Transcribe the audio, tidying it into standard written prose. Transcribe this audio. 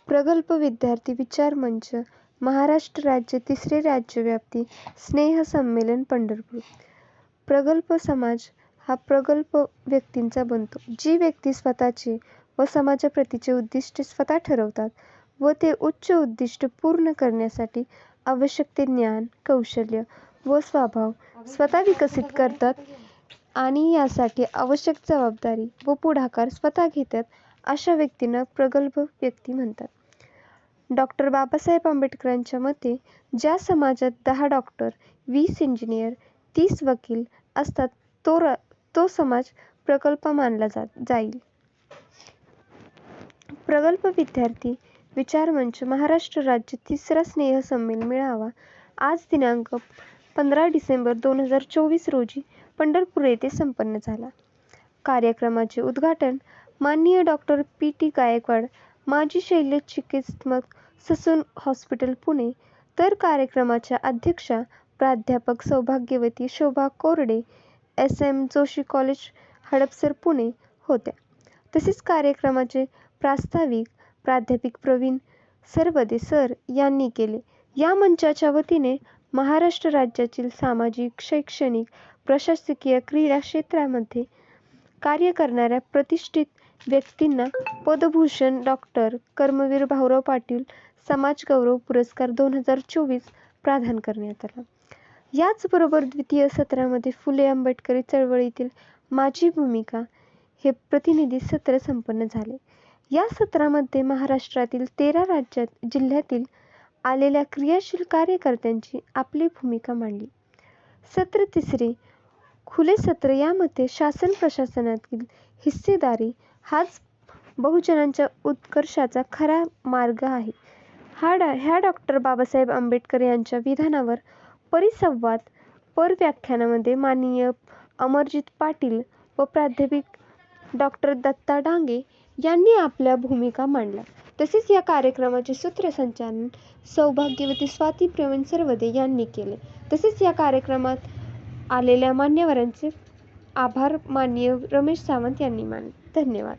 प्रगल्भ विद्यार्थी विचार मंच, महाराष्ट्र राज्य तिसरे राज्यव्यापी स्नेह संमेलन पंढरपूर. प्रगल्भ समाज हा प्रगल्भ व्यक्तींचा बनतो. जी व्यक्ती स्वतःचे व समाजाप्रतीचे उद्दिष्ट स्वतः ठरवतात व ते उच्च उद्दिष्ट पूर्ण करण्यासाठी आवश्यक ते ज्ञान, कौशल्य व स्वभाव स्वतः विकसित करतात आणि यासाठी आवश्यक जबाबदारी व पुढाकार स्वतः घेतात, अशा व्यक्तींना प्रगल्भ व्यक्ती म्हणतात. डॉ. बाबासाहेब आंबेडकरांच्या मते ज्या समाजात 10 डॉक्टर, 20 इंजिनियर, 30 वकील असतात तो समाज प्रगल्भ मानला जाईल. प्रगल्भ विद्यार्थी विचार मंच महाराष्ट्र राज्य तिसरा स्नेह संमेलन मेळावा आज दिनांक 15 डिसेंबर 2024 रोजी पंढरपूर येथे संपन्न झाला. कार्यक्रमाचे उद्घाटन माननीय डॉ. पी.टी. गायकवाड, माजी शल्यचिकित्सक, ससून हॉस्पिटल, पुणे, तर कार्यक्रमाच्या अध्यक्षा प्राध्यापक सौभाग्यवती शोभा कोरडे, एस.एम. जोशी कॉलेज, हडपसर, पुणे होत्या. तसेच कार्यक्रमाचे प्रास्ताविक प्राध्यापक प्रवीण सरवदे सर यांनी केले. या मंचाच्या वतीने महाराष्ट्र राज्यातील सामाजिक, शैक्षणिक, प्रशासकीय, क्रीडा क्षेत्रामध्ये कार्य करणाऱ्या प्रतिष्ठित व्यक्तींना पद्मभूषण, डॉ. कर्मवीर भाऊराव पाटील समाजगौरव पुरस्कार 2024 प्रदान करण्यात आला. याचबरोबर द्वितीय सत्रामध्ये फुले आंबेडकरी चळवळीतील माझी भूमिका हे प्रतिनिधी सत्र संपन्न झाले. या सत्रामध्ये महाराष्ट्रातील 13 जिल्ह्यातील आलेल्या क्रियाशील कार्यकर्त्यांची आपली भूमिका मांडली. सत्र तिसरे खुले सत्र. यामध्ये शासन प्रशासनातील हिस्सेदारी हाच बहुजनांच्या उत्कर्षाचा खरा मार्ग आहे. ह्या डॉ. बाबासाहेब आंबेडकर यांच्या विधानावर परिसंवाद व्याख्यानामध्ये माननीय अमरजित पाटील व प्राध्यापक डॉ. दत्ता डांगे यांनी आपल्या भूमिका मांडल्या. तसेच या कार्यक्रमाचे सूत्रसंचालन सौभाग्यवती स्वाती प्रवीण सरवदे यांनी केले. तसेच या कार्यक्रमात आलेल्या मान्यवरांचे आभार माननीय रमेश सावंत यांनी मानले. धन्यवाद.